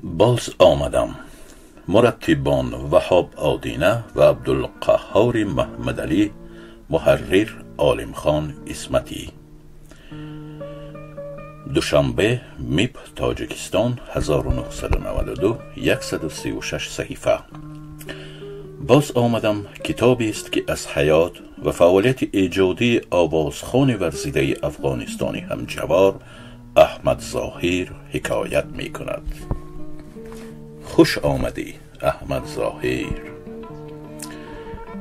باز آمدم. مرتبان وهاب آدینه و عبدالقهار محمد علی، محرر عالم خان اسمتی. دوشنبه، میب، تاجیکستان، 1992، 136 صحیفه. باز آمدم کتابی است که از حیات و فعالیت ایجادی آوازخوان ورزیده افغانستانی همجوار احمد ظاهر حکایت می کند. خوش آمدی احمد ظاهر.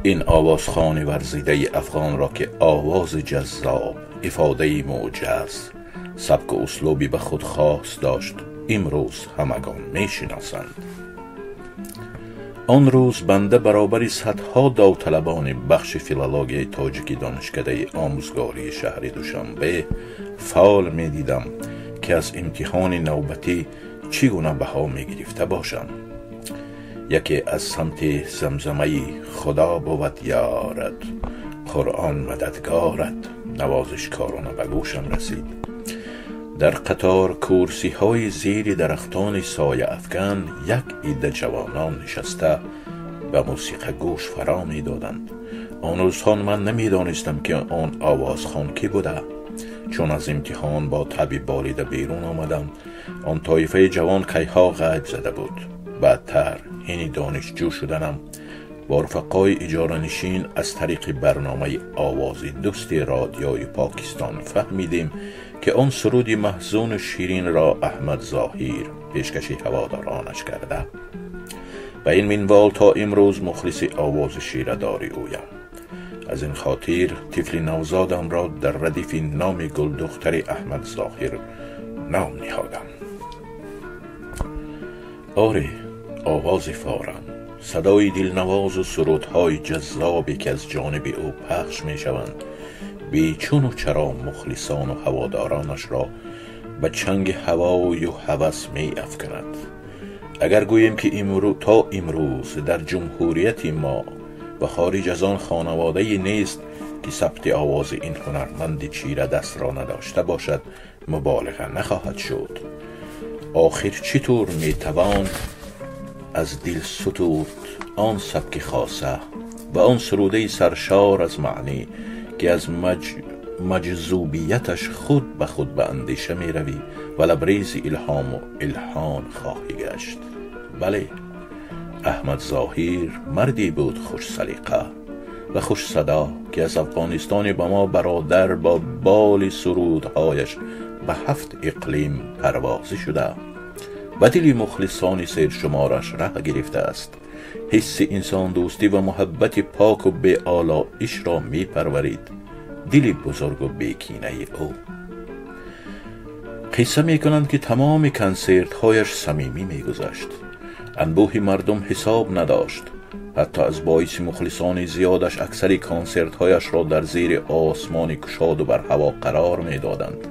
این آوازخوان ورزیده افغان را که آواز جذاب، افاده موجز، سبک و اسلوبی به خود خاص داشت، امروز همگان می شناسند. آن روز بنده برابر صدها داوطلبان بخش فیلولوژی تاجیکی دانشکده آموزگاری شهر دوشنبه فعال می دیدم که از امتحان نوبتی چگونه بها می گرفته باشم. یکی از سمت زمزمه خدا بود یارد، قرآن مددگارد، نوازشکارانه به گوشم رسید. در قطار کرسی های زیر درختان سایه افکن یک عده جوانان نشسته به موسیقی گوش فرا می دادند. آن روزها من نمی دانستم که آن آوازخوان کی بوده. چون از امتحان با تبی بالیده بیرون آمدم، آن طایفه جوان کیها غیب زده بود. بعدتر این دانشجو شدنم با رفقای اجاره نشین از طریق برنامه آوازی دوست رادیوی پاکستان فهمیدیم که آن سرود محزون و شیرین را احمد ظاهر پیشکش هوادارانش کرده. و این منوال تا امروز مخلص آواز شیرداری اویم. از این خاطر طفل نوزادم را در ردیف نام گل دختر احمد ظاهر نام نهادم. آره، آواز فارم، صدای دلنواز و سرودهای جذابی که از جانب او پخش می شوند بیچون و چرا مخلصان و هوادارانش را به چنگ هوای و هوس می افکند. اگر گوییم که تا امروز در جمهوریت ما و خارج از آن خانواده نیست که ثبت آواز این هنرمند چیره دست را نداشته باشد، مبالغه نخواهد شد. آخر چطور می توان از دل ستود آن سبک خاصه و آن سروده سرشار از معنی که از مجذوبیتش خود به خود به اندیشه می روی و لبریز الهام و الهان خواهی گشت. بله، احمد ظاهر مردی بود خوش سلیقه و خوش صدا که از افغانستان به ما برادر با بال سرودهایش به 7 اقلیم پروازی شده. و دل مخلصان سیر شمارش ره گرفته است. حس انسان دوستی و محبت پاک و بی آلایش را می پرورید. دل بزرگ و بیکینه او. قصه می کنند که تمام کنسرت هایش صمیمی می گذشت. انبوه مردم حساب نداشت. حتی از باعث مخلصان زیادش اکثر کنسرت هایش را در زیر آسمان کشاد و بر هوا قرار می دادند.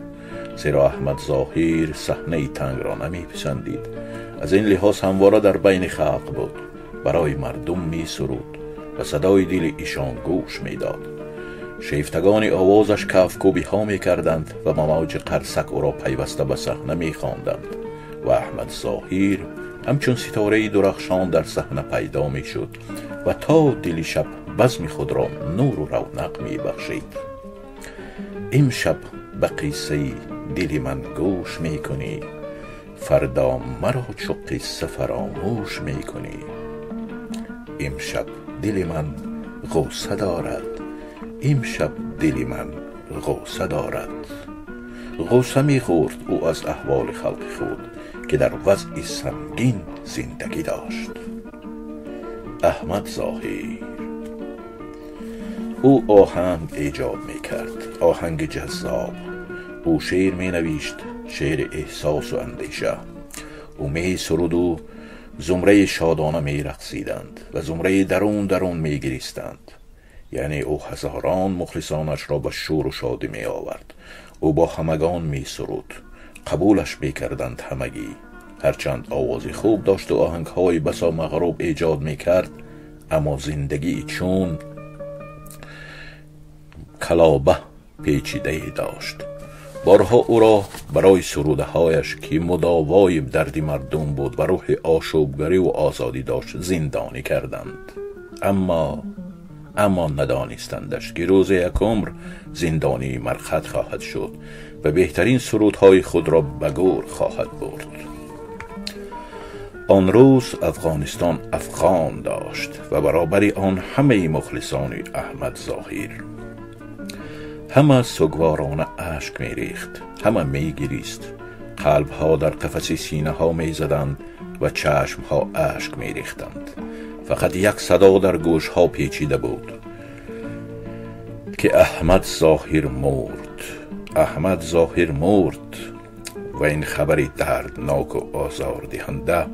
زیرا احمد ظاهر صحنه تنگ را نمی پسندید. از این لحاظ همواره در بین خلق بود. برای مردم می سرود و صدای دل ایشان گوش می داد. شیفتگان آوازش کفکوبی ها می کردند و با موج قرصک او را پیوسته به صحنه می خواندند و احمد ظاهر همچون ستاره درخشان در صحنه پیدا می شد و تا دل شب بزم خود را نور و رونق می بخشید. امشب به قصه دل من گوش می کنی، فردا مرا چو قصه فراموش می کنی. امشب دل من غوصه دارد، امشب دل من غوصه دارد. غوصه می خورد او از احوال خلق خود که در وضع سنگین زندگی داشت. احمد ظاهر. او آهنگ ایجاد می کرد، آهنگ جذاب. او شعر می نوشت، شعر احساس و اندیشه. او می سرود و زمره شادانه می رقصیدند و زمره درون می گریستند. یعنی او هزاران مخلصانش را به شور و شادی می آورد. او با همگان می سرود، قبولش می کردند همگی. هرچند آوازی خوب داشت و آهنگ های بسا مغروب ایجاد می کرد، اما زندگی چون کلابه پیچیده داشت. بارها او را برای سروده هایش که مداوای دردی مردم بود و روح آشوبگری و آزادی داشت زندانی کردند. اما ندانستندش که روز یک عمر زندانی مرخد خواهد شد و بهترین سرودهای خود را به گور خواهد برد. آن روز افغانستان افغان داشت و برابر آن همه مخلصان احمد ظاهر. همه سوگوارانه اشک می ریخت، همه می گریست، قلب ها در قفس سینه ها می زدند و چشم ها اشک می ریختند. فقط یک صدا در گوش ها پیچیده بود که احمد ظاهر مرد و این خبری دردناک و آزار دهنده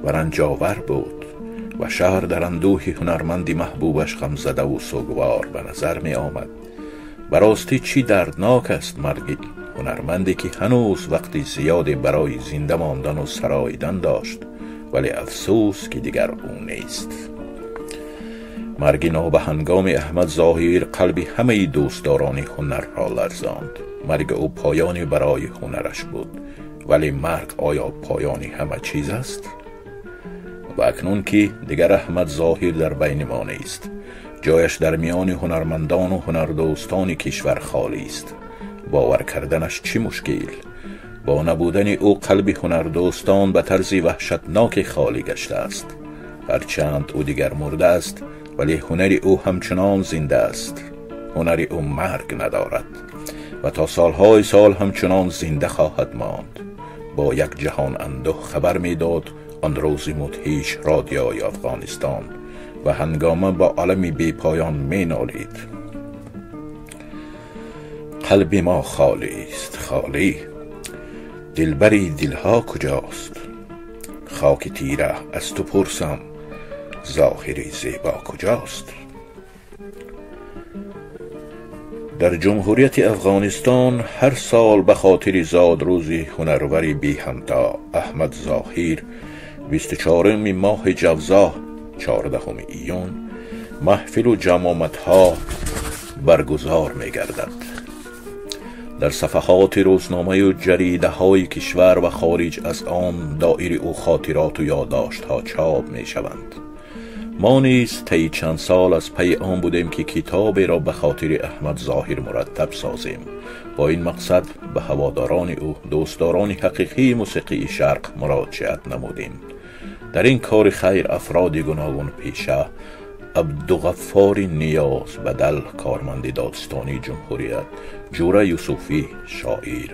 و رنجاور بود و شهر در اندوه هنرمندی محبوبش غمزده و سوگوار به نظر می آمد. براستی چی دردناک است مرگ هنرمندی که هنوز وقتی زیادی برای زنده ماندن و سراییدن داشت، ولی افسوس که دیگر او نیست. مرگ نابهنگام احمد ظاهر قلب همه دوستداران هنر را لرزاند. مرگ او پایانی برای هنرش بود، ولی مرگ آیا پایانی همه چیز است؟ و اکنون که دیگر احمد ظاهر در بین ما نیست، جایش در میان هنرمندان و هنردوستان کشور خالی است. باور کردنش چی مشکل؟ با نبودن او قلب هنردوستان به طرز وحشتناک خالی گشته است. هرچند او دیگر مرده است، ولی هنر او همچنان زنده است. هنر او مرگ ندارد و تا سالهای سال همچنان زنده خواهد ماند. با یک جهان اندوه خبر میداد آن روز مدهیش رادیوی افغانستان و هنگامه با علمی بی پایان می نالید: قلب ما خالی است، خالی. دلبری دلها کجاست؟ خاک تیره از تو پرسم، ظاهری زیبا کجاست؟ در جمهوریت افغانستان هر سال به خاطر زاد روزی هنروری بی همتا احمد ظاهر 24 ماه جوزا 14 ایون محفل و جمامت ها برگزار می گردد. در صفحات روزنامه و جریده های کشور و خارج از آن دایر او خاطرات و یادداشت ها چاپ می شوند. ما نیز طی چند سال از پی آن بودیم که کتابی را به خاطر احمد ظاهر مرتب سازیم. با این مقصد به هواداران او، دوستداران حقیقی موسیقی شرق مراجعت نمودیم. در این کار خیر افراد گوناگون پیشه: عبدالغفار نیاز بدل، کارمند داستانی جمهوریت، جوره یوسفی شاعر،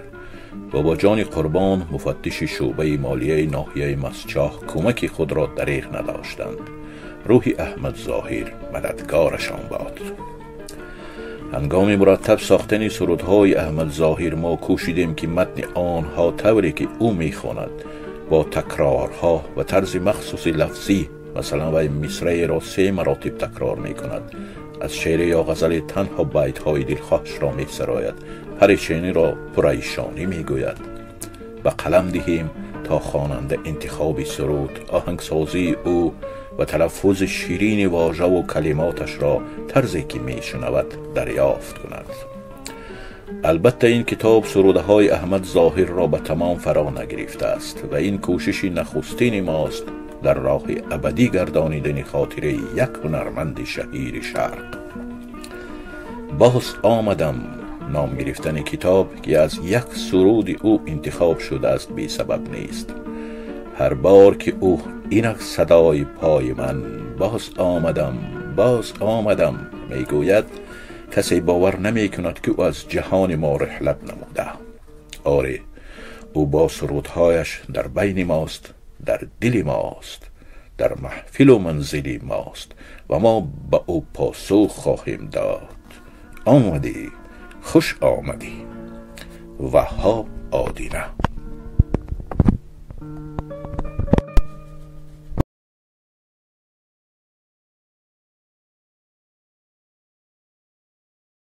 بابا جان قربان مفتش شعبه مالیه ناحیه مسچاه کمک خود را دریغ نداشتند. روح احمد ظاهر مددگارشان باد. هنگام مرتب ساختن سرودهای احمد ظاهر ما کوشیدیم که متن آنها طوری که او میخواند با تکرارها و طرز مخصوص لفظی، مثلا و مصرع را 3 مراتب تکرار می کند، از شعر یا غزل تنها بیت های دلخواهش را می سراید، پریشانی را پریشانی می گوید، به قلم دهیم تا خواننده انتخاب سرود، آهنگسازی او و تلفظ شیرین واژه و کلماتش را طرزی که می شنود دریافت کند. البته این کتاب سروده های احمد ظاهر را به تمام فرا نگرفته است و این کوشش نخستین ماست در راه ابدی گردانیدن خاطره یک هنرمند شهیر شرق. باز آمدم نام گرفتن کتاب که از یک سرود او انتخاب شده است بی سبب نیست. هر بار که او اینک صدای پای من باز آمدم میگوید، کسی باور نمی کند که او از جهان ما رحلت نموده. آره، او با سرودهایش در بین ماست، در دل ماست، در محفل و منزل ماست و ما به او پاسخ خواهیم داد. آمدی، خوش آمدی. وهاب آدینه.